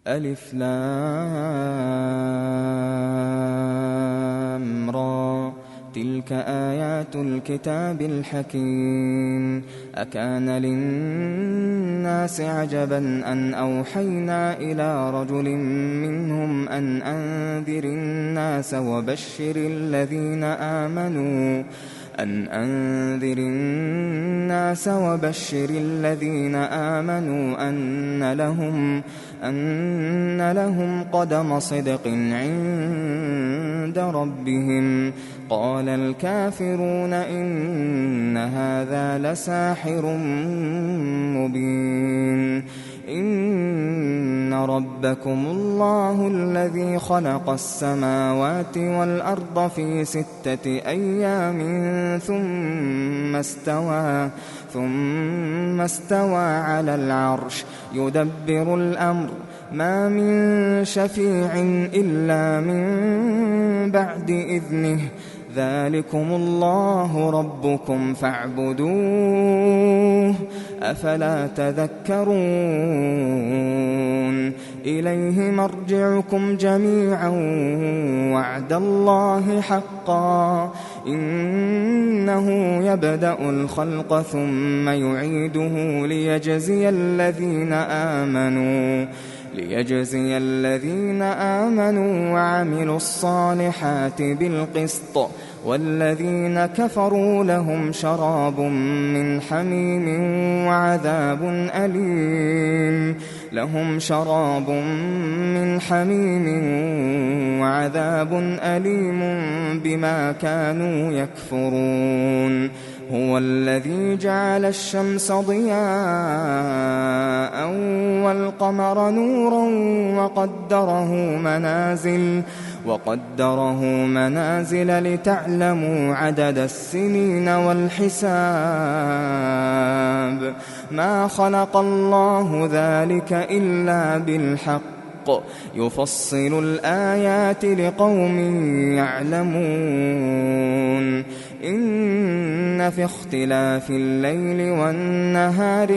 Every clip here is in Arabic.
ألف لام را تلك آيات الكتاب الحكيم أكان للناس عجبا أن أوحينا إلى رجل منهم أن أنذر الناس وبشر الذين آمنوا أن لهم قدم صدق عند ربهم. قال الكافرون إن هذا لساحر مبين. إن ربكم الله الذي خلق السماوات والأرض في 6 أيام ثم استوى على العرش يدبر الأمر ما من شفيع إلا من بعد إذنه ذلكم الله ربكم فاعبدوه أفلا تذكرون. إليه مرجعكم جميعا وعد الله حقا إنه يبدأ الخلق ثم يعيده ليجزي الذين آمنوا وعملوا الصالحات بالقسط والذين كفروا لهم شراب من حميم وعذاب أليم بما كانوا يكفرون. هو الذي جعل الشمس ضياء والقمر نورا وقدره منازل لتعلموا عدد السنين والحساب. ما خلق الله ذلك إلا بالحق يفصل الآيات لقوم يعلمون. إن في اختلاف الليل والنهار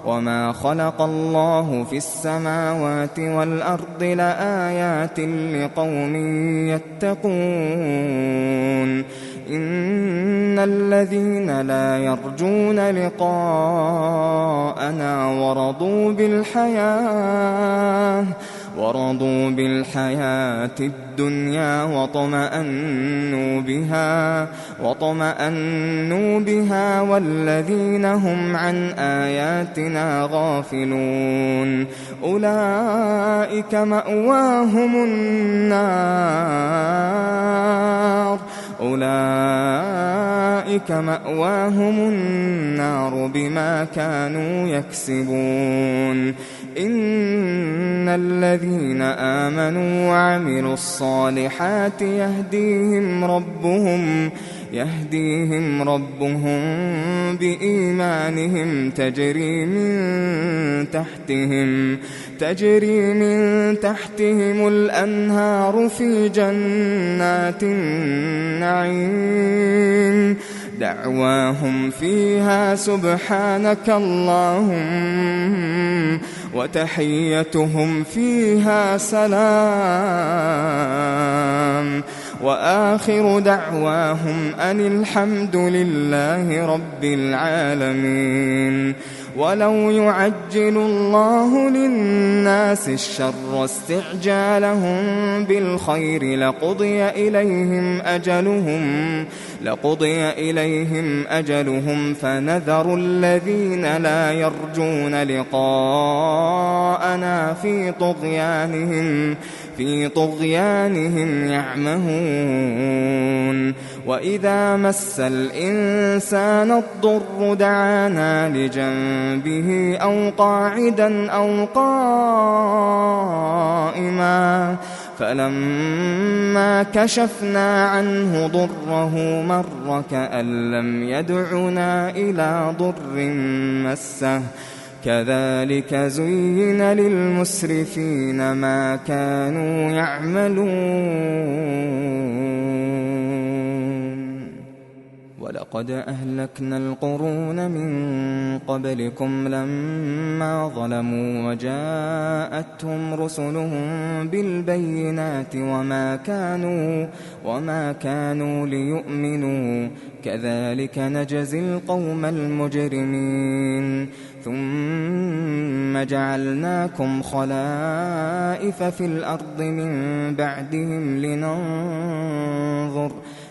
وما خلق الله في السماوات والأرض لآيات لقوم يتقون. إن الذين لا يرجون لقاءنا ورضوا بالحياة الدنيا واطمأنوا بها والذين هم عن آياتنا غافلون أولئك مأواهم النار بما كانوا يكسبون. إن الذين آمنوا وعملوا الصالحات يهديهم ربهم بإيمانهم تجري من تحتهم الأنهار في جنات النعيم دعواهم فيها سبحانك اللهم وتحيتهم فيها سلام وآخر دعواهم أن الحمد لله رب العالمين. ولو يعجل الله للناس الشر استعجالهم بالخير لقضي إليهم أجلهم فنذر الذين لا يرجون لقاءنا في طغيانهم يعمهون. وإذا مس الإنسان الضر دعانا لجنبه أو قاعدا أو قائما فلما كشفنا عنه ضره مر كأن لم يدعنا إلى ضر مسه كذلك زين للمسرفين ما كانوا يعملون. ولقد أهلكنا القرون من قبلكم لما ظلموا وجاءتهم رسلهم بالبينات وما كانوا ليؤمنوا كذلك نجزي القوم المجرمين ثم جعلناكم خلائف في الأرض من بعدهم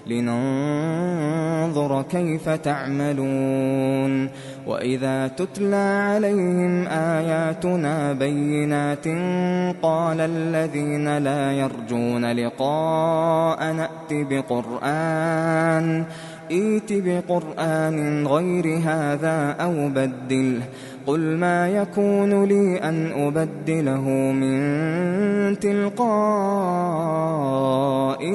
لننظر كيف تعملون وإذا تتلى عليهم آياتنا بينات قال الذين لا يرجون لقاء ائت بقرآن غير هذا أو بدله قل ما يكون لي أن أبدله من تلقاء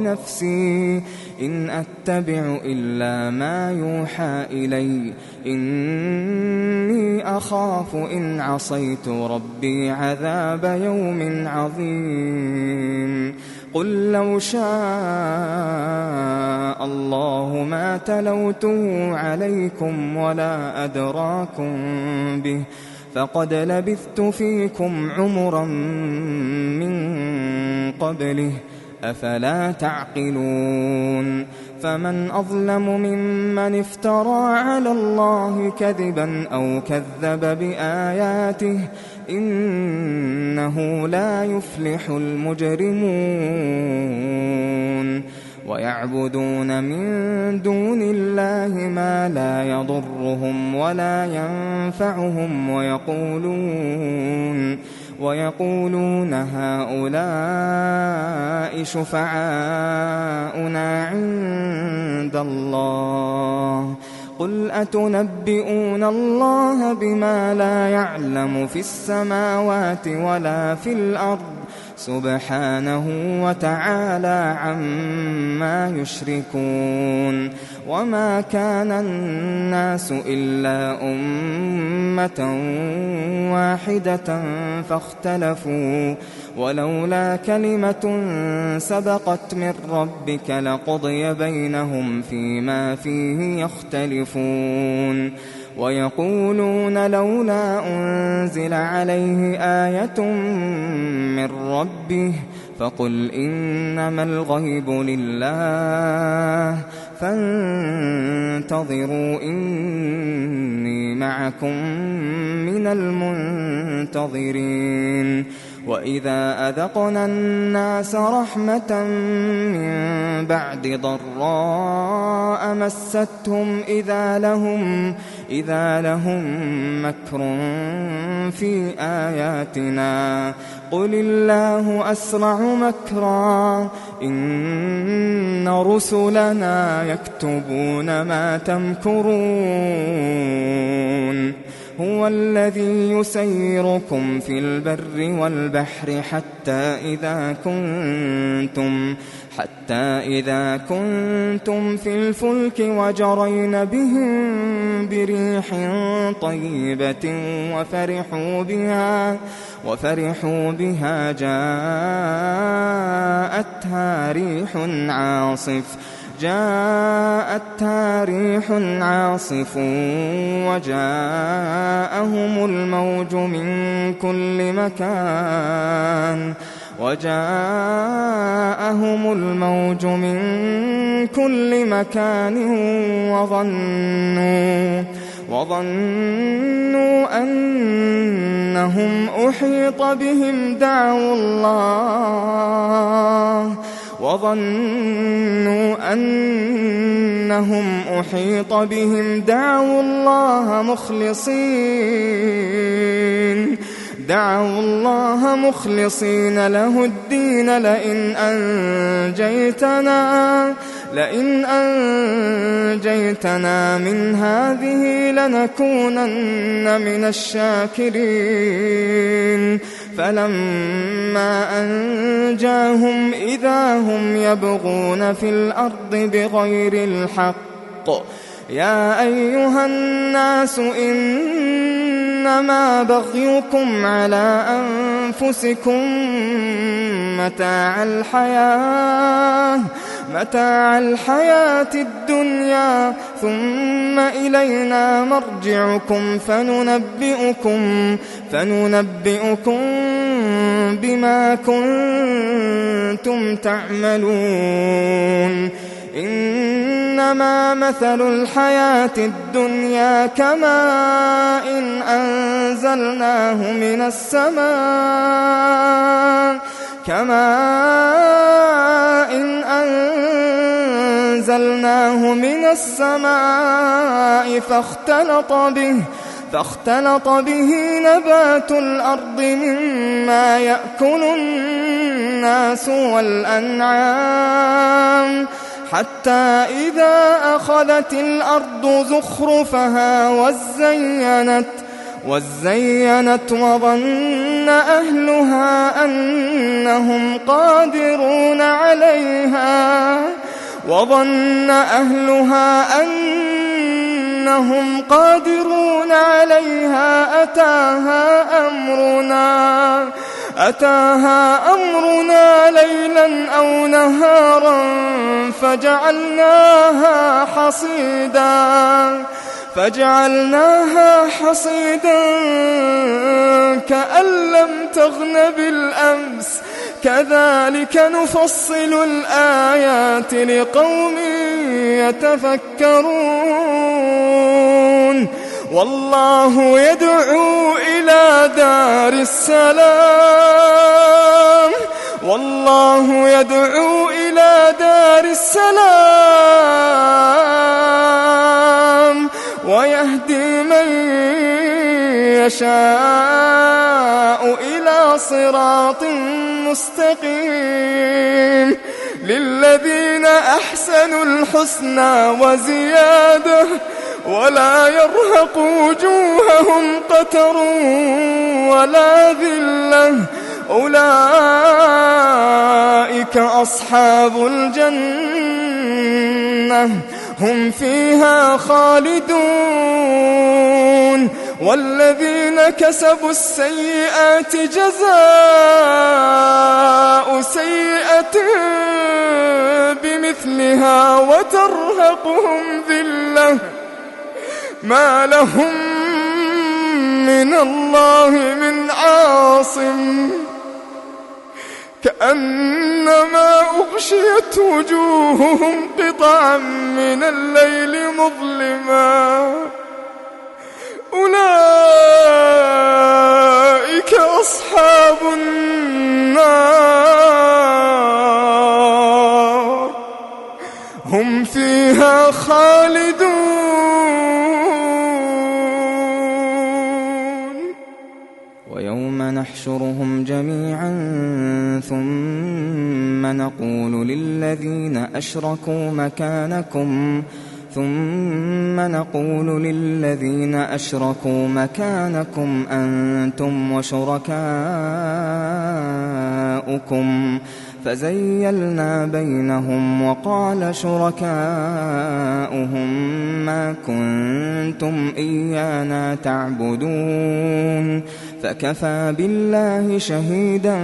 نفسي إن أتبع إلا ما يوحى إلي إني أخاف إن عصيت ربي عذاب يوم عظيم قل لو شاء الله ما تلوته عليكم ولا أدراكم به فقد لبثت فيكم عمرا من قبله أفلا تعقلون فمن أظلم ممن افترى على الله كذبا أو كذب بآياته إنه لا يفلح المجرمون ويعبدون من دون الله ما لا يضرهم ولا ينفعهم ويقولون هؤلاء شفعاؤنا عند الله قل أتنبئون الله بما لا يعلم في السماوات ولا في الأرض سبحانه وتعالى عما يشركون وما كان الناس إلا أمة واحدة فاختلفوا ولولا كلمة سبقت من ربك لقضي بينهم فيما فيه يختلفون ويقولون لولا أنزل عليه آية من ربه فقل إنما الغيب لله فانتظروا إني معكم من المنتظرين وإذا أذقنا الناس رحمة من بعد ضراء مستهم إذا لهم مكر في آياتنا قل الله أسرع مكرا إن رسلنا يكتبون ما تمكرون هو الذي يسيركم في البر والبحر حتى إذا كنتم في الفلك وجرين بهم بريح طيبة وفرحوا بها جاءتها ريح عاصف وجاءهم الموج من كل مكان وظنوا أنهم أحيط بهم دعوا الله مخلصين له الدين لئن أنجيتنا من هذه لنكونن من الشاكرين فلما أنجاهم إذا هم يبغون في الأرض بغير الحق يا أيها الناس إنما بغيكم على متاع الحياة الدنيا ثم إلينا مرجعكم فننبئكم بما كنتم تعملون إنما مثل الحياة الدنيا كماء أنزلناه من السماء فاختلط به نبات الأرض مما يأكل الناس والأنعام حتى إذا أخذت الأرض زخرفها وزينت وظن أهلها أنهم قادرون عليها أتاها أمرنا ليلا أو نهارا فجعلناها حصيدا كأن لم تغن بالأمس كذلك نفصل الآيات لقوم يتفكرون والله يدعو إلى دار السلام ويهدي من يشاء إلى صراط مستقيم للذين أحسنوا الحسنى وزيادة ولا يرهق وجوههم قتر ولا ذلة أولئك أصحاب الجنة هم فيها خالدون والذين كسبوا السيئات جزاء سيئة بمثلها وترهقهم ذلة ما لهم من الله من عاصم كأنما أغشيت وجوههم قطعا من الليل مظلما أولئك أصحاب النار هم فيها خالدون ويوم نحشرهم جميعا ثم نقول للذين أشركوا مكانكم أنتم وشركاؤكم فزيلنا بينهم وقال شركاؤهم ما كنتم إيانا تعبدون فكفى بالله شهيدا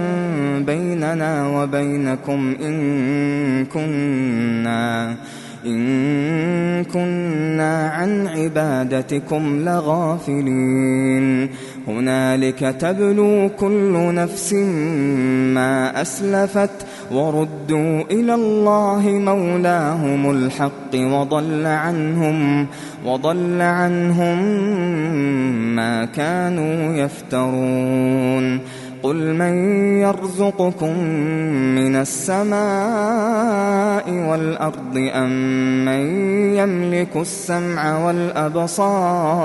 بيننا وبينكم إن كنا عن عبادتكم لغافلين هنالك تبلو كل نفس ما أسلفت وردوا إلى الله مولاهم الحق وضل عنهم ما كانوا يفترون قل من يرزقكم من السماء والأرض أم من يملك السمع والأبصار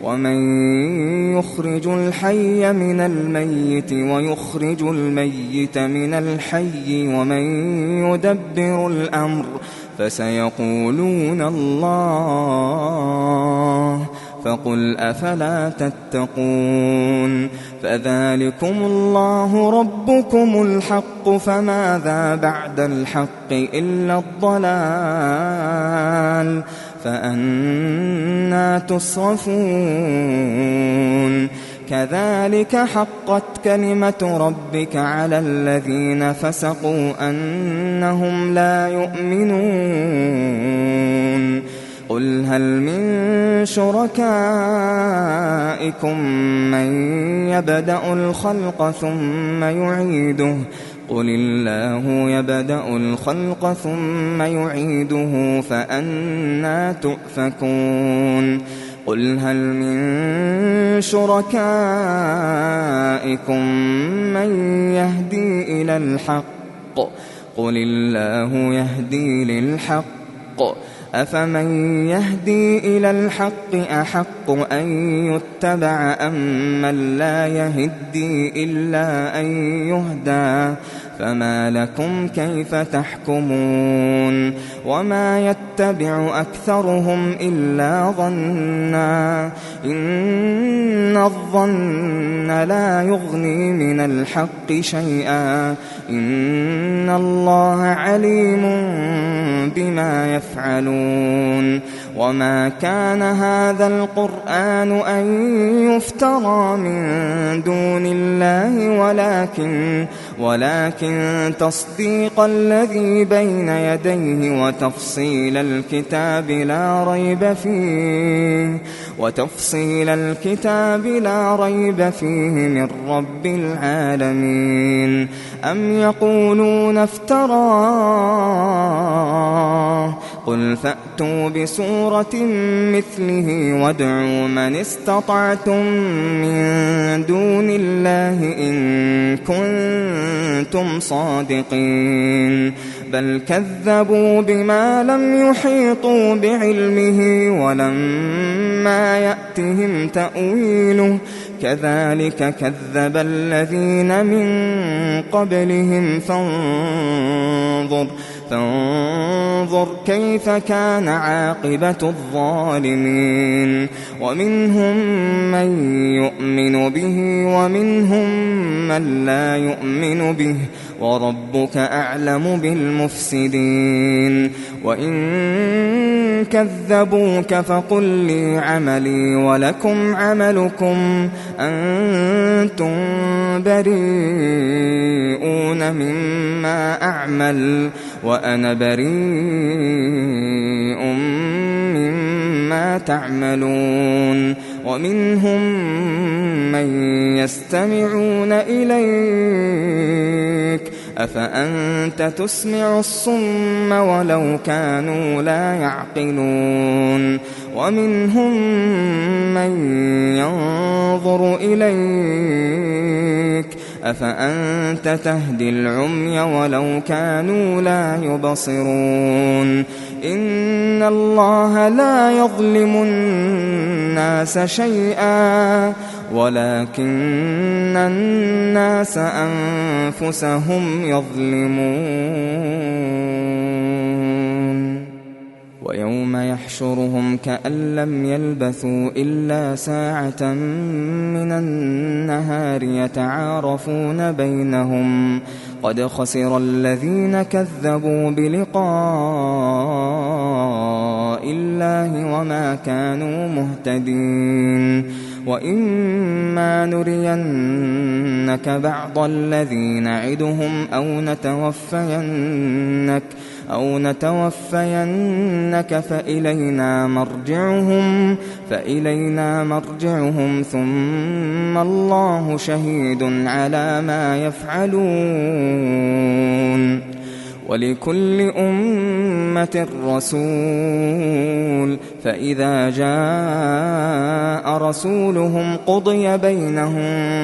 ومن يخرج الحي من الميت ويخرج الميت من الحي ومن يدبر الأمر فسيقولون الله فقل أفلا تتقون فذلكم الله ربكم الحق فماذا بعد الحق إلا الضلال فأنى تصرفون كذلك حقت كلمة ربك على الذين فسقوا أنهم لا يؤمنون قل هل من شركائكم من يبدأ الخلق ثم يعيده قل الله يبدأ الخلق ثم يعيده فأنى تؤفكون قل هل من شركائكم من يهدي إلى الحق قل الله يهدي للحق أفمن يهدي إلى الحق أحق أن يتبع أم من لا يهدي إلا أن يهدى فما لكم كيف تحكمون وما يتبع أكثرهم إلا ظنا إن الظن لا يغني من الحق شيئا إن الله عليم بما يفعلون وما كان هذا القرآن أن يفترى من دون الله ولكن تصديق الذي بين يديه وتفصيل الكتاب لا ريب فيه من رب العالمين أم يقولون افتراه قل فأتوا بسورة مثله وادعوا من استطعتم من دون الله إن كنتم صادقين بل كذبوا بما لم يحيطوا بعلمه ولما يأتهم تأويله كذلك كذب الذين من قبلهم فانظر كيف كان عاقبة الظالمين ومنهم من يؤمن به ومنهم من لا يؤمن به وربك أعلم بالمفسدين وإن كذبوك فقل لي عملي ولكم عملكم أنتم بريئون مما أعمل وأنا بريء مما تعملون ومنهم من يستمعون إليك أفأنت تسمع الصم ولو كانوا لا يعقلون ومنهم من ينظر إليك أفأنت تهدي العمي ولو كانوا لا يبصرون إن الله لا يظلم الناس شيئا ولكن الناس أنفسهم يظلمون ويوم يحشرهم كأن لم يلبثوا إلا ساعة من النهار يتعارفون بينهم قد خسر الذين كذبوا بلقاء الله وما كانوا مهتدين وإما نرينك بعض الذي نعدهم أو نتوفينك فإلينا مرجعهم ثم الله شهيد على ما يفعلون ولكل أمة رسول فإذا جاء رسولهم قضي بينهم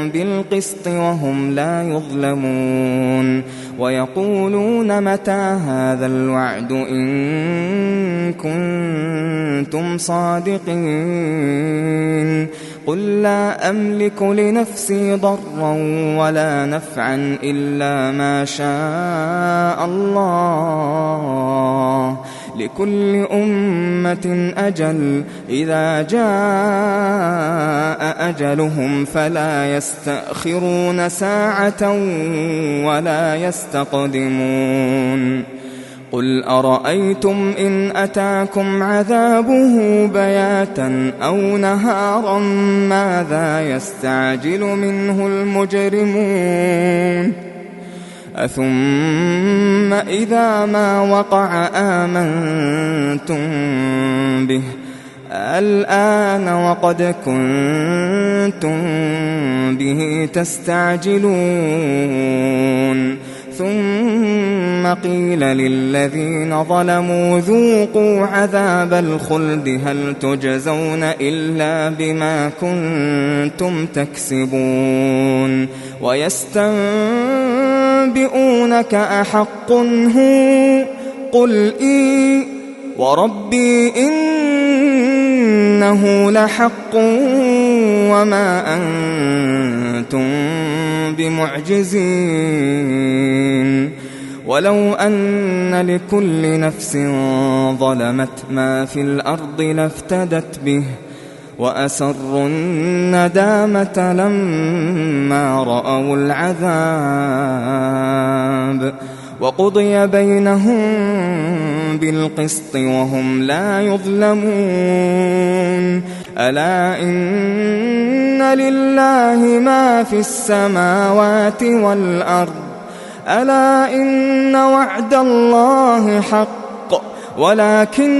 بالقسط وهم لا يظلمون ويقولون متى هذا الوعد إن كنتم صادقين قل لا أملك لنفسي ضرا ولا نفعا إلا ما شاء الله لكل أمة أجل إذا جاء أجلهم فلا يستأخرون ساعة ولا يستقدمون قل قل أرأيتم إن أتاكم عذابه بياتا أو نهارا ماذا يستعجل منه المجرمون أثم إذا ما وقع آمنتم به الآن وقد كنتم به تستعجلون ثم قيل للذين ظلموا ذوقوا عذاب الخلد هل تجزون إلا بما كنتم تكسبون ويستنبئونك أحق هو قل إي وربي إنه لحق وما أنتم بمعجزين ولو أن لكل نفس ظلمت ما في الأرض لافتدت به وأسروا الندامة لما رأوا العذاب وقضي بينهم بالقسط وهم لا يظلمون ألا إن لله ما في السماوات والأرض ألا إن وعد الله حق ولكن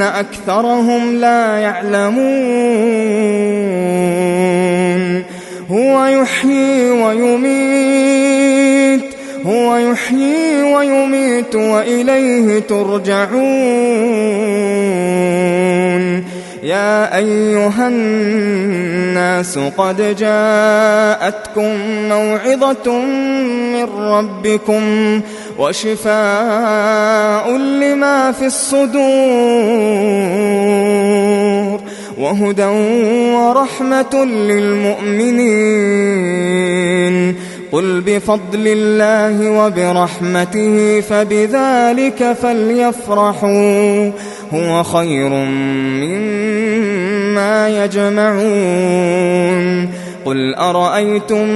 أكثرهم لا يعلمون هو يحيي ويميت وإليه ترجعون يا أيها الناس قد جاءتكم موعظة من ربكم وشفاء لما في الصدور وهدى ورحمة للمؤمنين قل بفضل الله وبرحمته فبذلك فليفرحوا هو خير مما يجمعون قل أرأيتم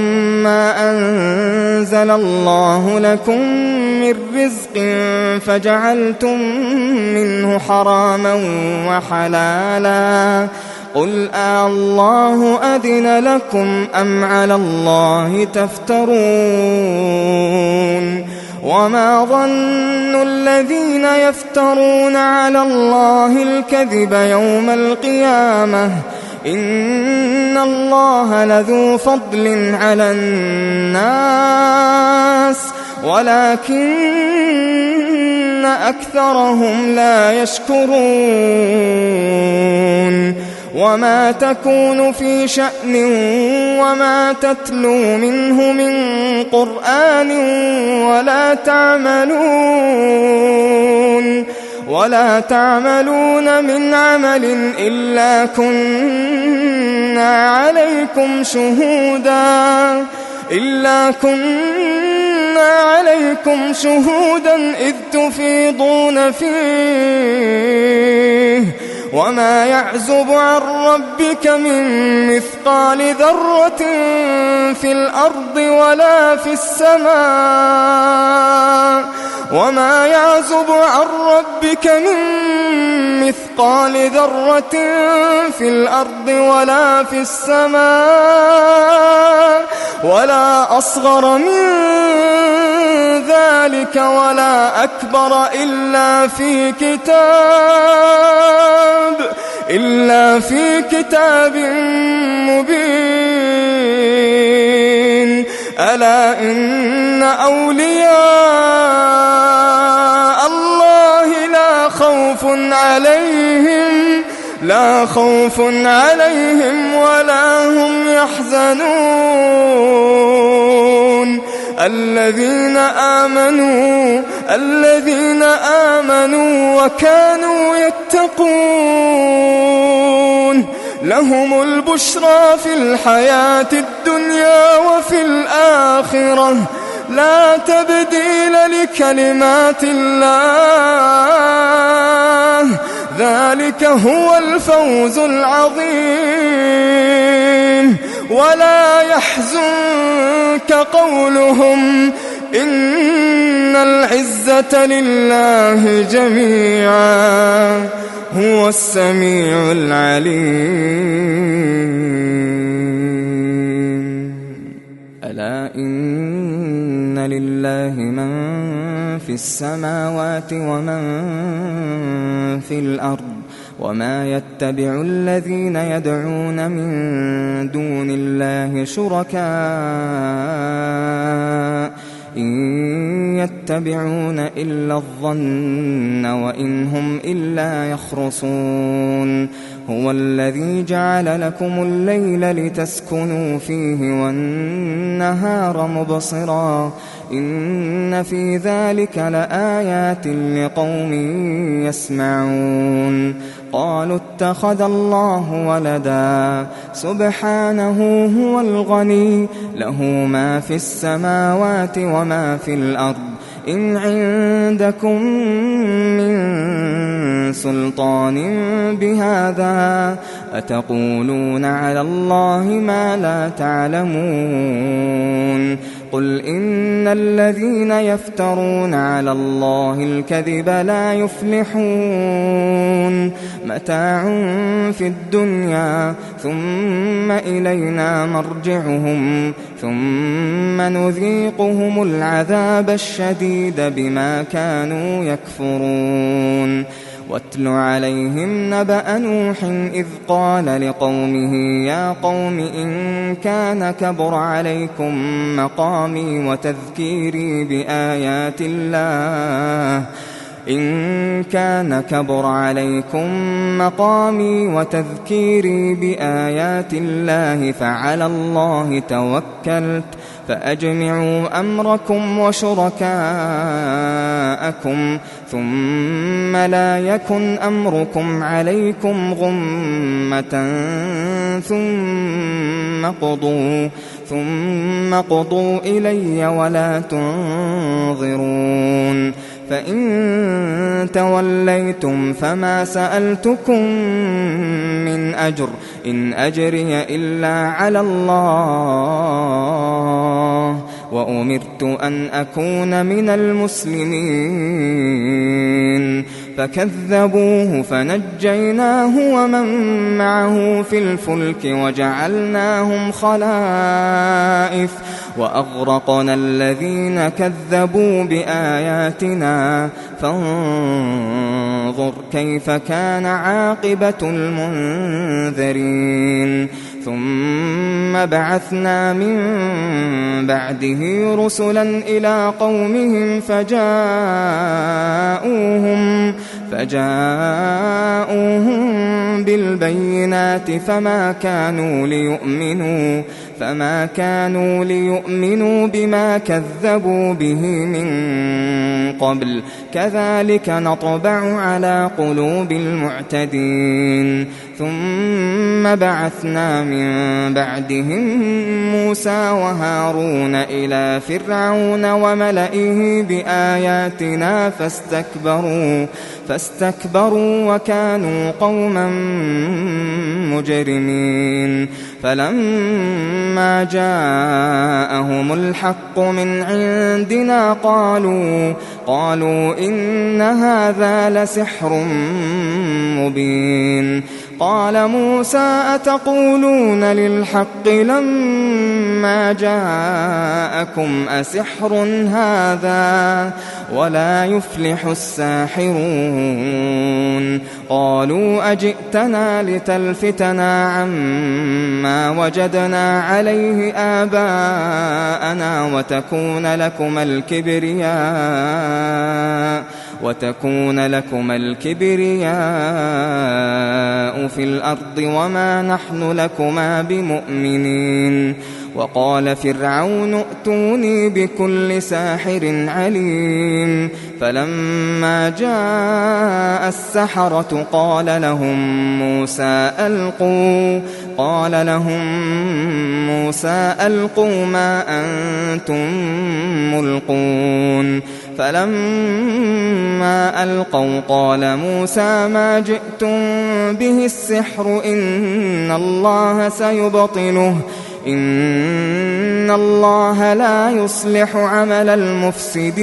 ما أنزل الله لكم من رزق فجعلتم منه حراما وحلالا قل الله أذن لكم أم على الله تفترون وما ظن الذين يفترون على الله الكذب يوم القيامة إن الله لذو فضل على الناس ولكن أكثرهم لا يشكرون وما تكون في شأن وما تتلو منه من قرآن ولا تعملون من عمل إلا كنا عليكم شهودا إذ تفيضون فيه وما يعزب عن ربك من مثقال ذرة في الأرض ولا في السماء وما يعزب عن ربك من مثقال ذرة في الأرض ولا في السماء ولا أصغر من ذلك ولا أكبر إلا في كتاب مبين ألا إن أولياء الله لا خوف عليهم ولا هم يحزنون الذين آمنوا وكانوا يتقون لهم البشرى في الحياة الدنيا وفي الآخرة لا تبديل لكلمات الله ذلك هو الفوز العظيم ولا يحزنك قولهم إن العزة لله جميعا هو السميع العليم. ألا إن لله من في السماوات ومن في الأرض وما يتبع الذين يدعون من دون الله شركاء إن يتبعون إلا الظن وإن هم إلا يخرصون هو الذي جعل لكم الليل لتسكنوا فيه والنهار مبصرا إن في ذلك لآيات لقوم يسمعون قالوا اتخذ الله ولدا سبحانه هو الغني له ما في السماوات وما في الأرض إن عندكم من سلطان بهذا أتقولون على الله ما لا تعلمون قل إن الذين يفترون على الله الكذب لا يفلحون متاع في الدنيا ثم إلينا مرجعهم ثم نذيقهم العذاب الشديد بما كانوا يكفرون واتل عليهم نبأ نوح إذ قال لقومه يا قوم إن كان كبر عليكم مقامي وتذكيري بآيات الله فعلى الله توكلت فأجمعوا أمركم وشركاءكم ثم لا يكن أمركم عليكم غمة ثم قضوا إلي ولا تنظرون فإن توليتم فما سألتكم من أجر إن أجري إلا على الله وأمرت أن أكون من المسلمين فكذبوه فنجيناه ومن معه في الفلك وجعلناهم خلائف وأغرقنا الذين كذبوا بآياتنا فانظر كيف كان عاقبة المنذرين ثم بعثنا من بعده رسلا إلى قومهم فجاءوهم بالبينات فما كانوا ليؤمنوا بما كذبوا به من قبل كذلك نطبع على قلوب المعتدين ثم بعثنا من بعدهم موسى وهارون إلى فرعون وملئه بآياتنا فاستكبروا وكانوا قوما مجرمين فلما جاءهم الحق من عندنا قالوا إن هذا لسحر مبين قال موسى أتقولون للحق لما جاءكم أسحر هذا ولا يفلح الساحرون قالوا أجئتنا لتلفتنا عما وجدنا عليه آباءنا وتكون لكم الكبرياء في الأرض وما نحن لكما بمؤمنين وقال فرعون ائتوني بكل ساحر عليم فلما جاء السحرة قال لهم موسى ألقوا ما أنتم ملقون فلما ألقوا قال موسى ما جئتم به السحر إن الله سيبطله إن إن الله لا يصلح عمل المفسدين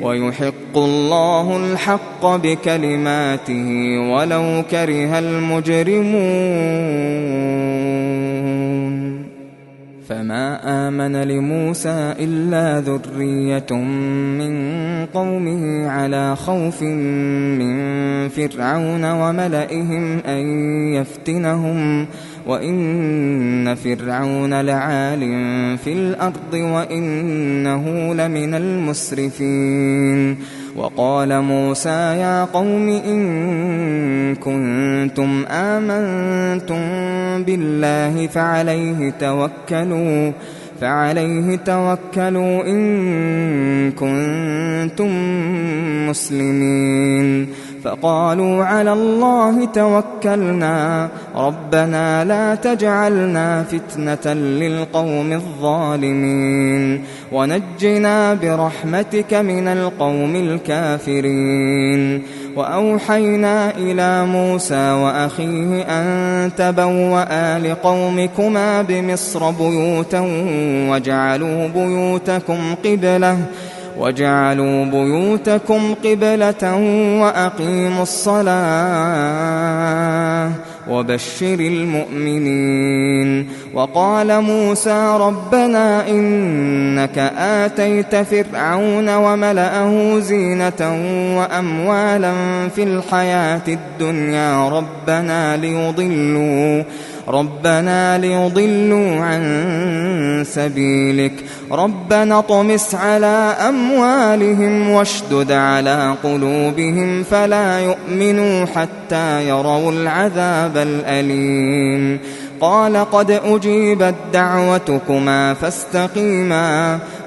ويحق الله الحق بكلماته ولو كره المجرمون فما آمن لموسى إلا ذرية من قومه على خوف من فرعون وملئهم أن يفتنهم وإن فرعون لعال في الأرض وإنه لمن المسرفين وقال موسى يا قوم إن كنتم آمنتم بالله فعليه توكلوا إن كنتم مسلمين فقالوا على الله توكلنا ربنا لا تجعلنا فتنة للقوم الظالمين ونجنا برحمتك من القوم الكافرين وأوحينا إلى موسى وأخيه أن تبوأ لقومكما بمصر بيوتا وجعلوا بيوتكم قبلة وأقيموا الصلاة وبشر المؤمنين وقال موسى ربنا إنك آتيت فرعون وملأه زينة وأموالا في الحياة الدنيا ربنا ليضلوا عن سبيلك ربنا اطمس على أموالهم واشدد على قلوبهم فلا يؤمنوا حتى يروا العذاب الأليم قال قد أجيبت دعوتكما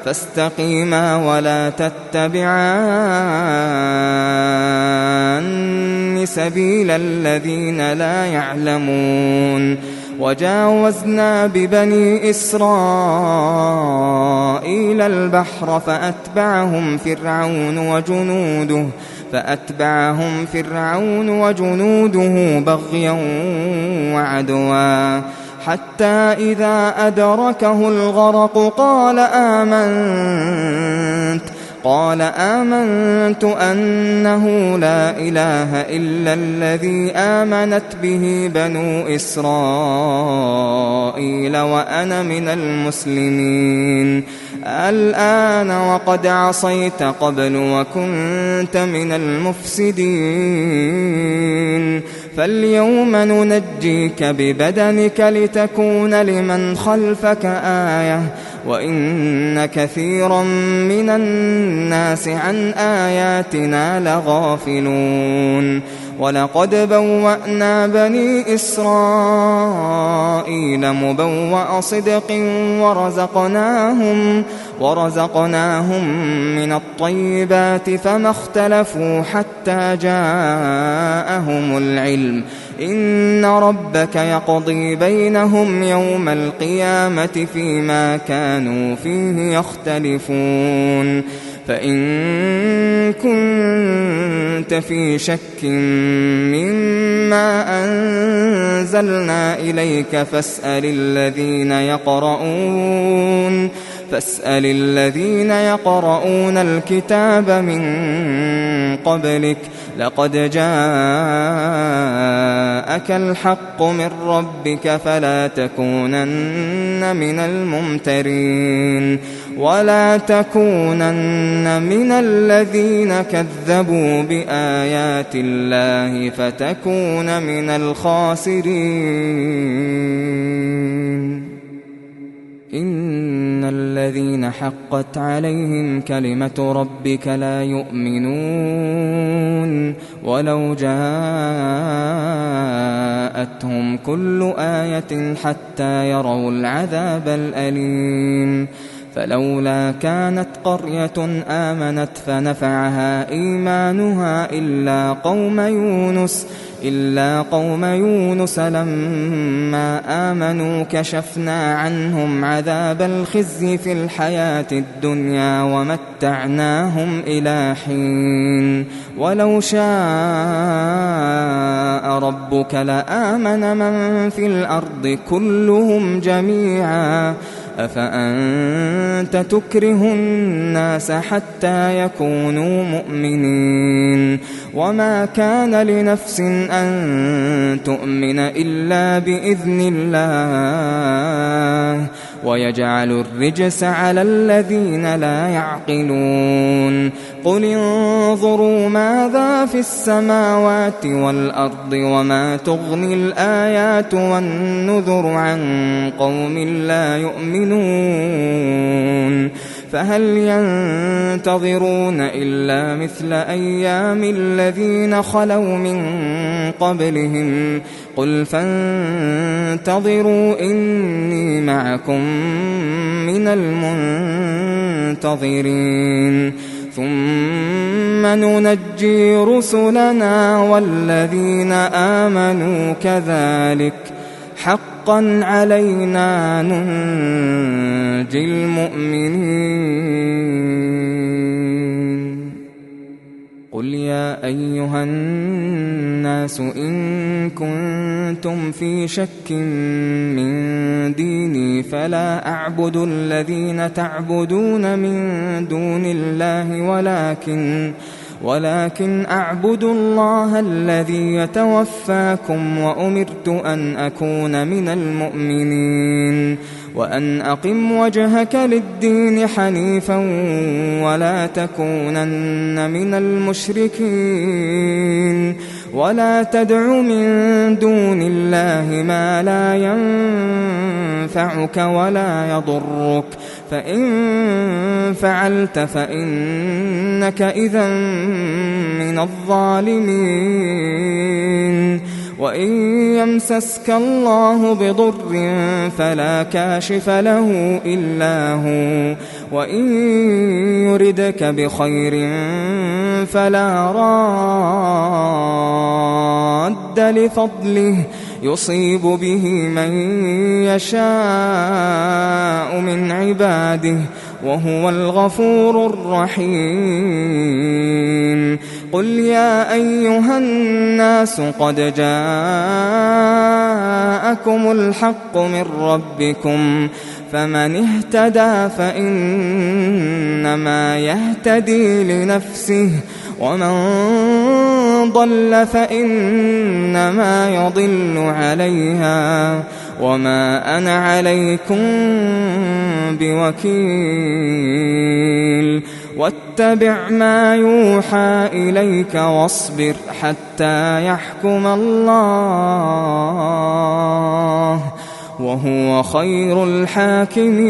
فاستقيما ولا تتبعان سبيل الذين لا يعلمون وجاوزنا ببني إسرائيل البحر فأتبعهم فرعون وجنوده بغيا وعدوا حتى إذا أدركه الغرق قال آمنت أنه لا إله إلا الذي آمنت به بنو إسرائيل وأنا من المسلمين الآن وقد عصيت قبل وكنت من المفسدين فاليوم ننجيك ببدنك لتكون لمن خلفك آية وإن كثيرا من الناس عن آياتنا لغافلون ولقد بوأنا بني إسرائيل مبوأ صدق ورزقناهم من الطيبات فما اختلفوا حتى جاءهم العلم إن ربك يقضي بينهم يوم القيامة فيما كانوا فيه يختلفون فإن كنت في شك مما أنزلنا إليك فاسأل الذين يقرؤون الكتاب من قبلك لقد جاءك الحق من ربك فلا تكونن من الممترين ولا تكونن من الذين كذبوا بآيات الله فتكون من الخاسرين إن الذين حقت عليهم كلمة ربك لا يؤمنون ولو جاءتهم كل آية حتى يروا العذاب الأليم فلولا كانت قرية آمنت فنفعها إيمانها إلا قوم يونس لما آمنوا كشفنا عنهم عذاب الخزي في الحياة الدنيا ومتعناهم إلى حين ولو شاء ربك لآمن من في الأرض كلهم جميعا أفأنت تكره الناس حتى يكونوا مؤمنين وما كان لنفس أن تؤمن إلا بإذن الله ويجعل الرجس على الذين لا يعقلون قل انظروا ماذا في السماوات والأرض وما تغني الآيات والنذر عن قوم لا يؤمنون فهل ينتظرون إلا مثل أيام الذين خلوا من قبلهم قل فانتظروا إني معكم من المنتظرين ثم ننجي رسلنا والذين آمنوا كذلك حقا علينا ننجي المؤمنين قل يا أيها الناس إن كنتم في شك من ديني فلا أعبد الذين تعبدون من دون الله ولكن أعبد الله الذي يتوفاكم وأمرت أن أكون من المؤمنين وأن أقم وجهك للدين حنيفا ولا تكونن من المشركين ولا تدع من دون الله ما لا ينفعك ولا يضرك فإن فعلت فإنك إذا من الظالمين وإن يمسسك الله بضر فلا كاشف له إلا هو وإن يردك بخير فلا راد لفضله يصيب به من يشاء من عباده وهو الغفور الرحيم قل يا أيها الناس قد جاءكم الحق من ربكم فمن اهتدى فإنما يهتدي لنفسه ومن ضل فإنما يضل عليها وما أنا عليكم بوكيل واتبع ما يوحى إليك واصبر حتى يحكم الله وهو خير الحاكمين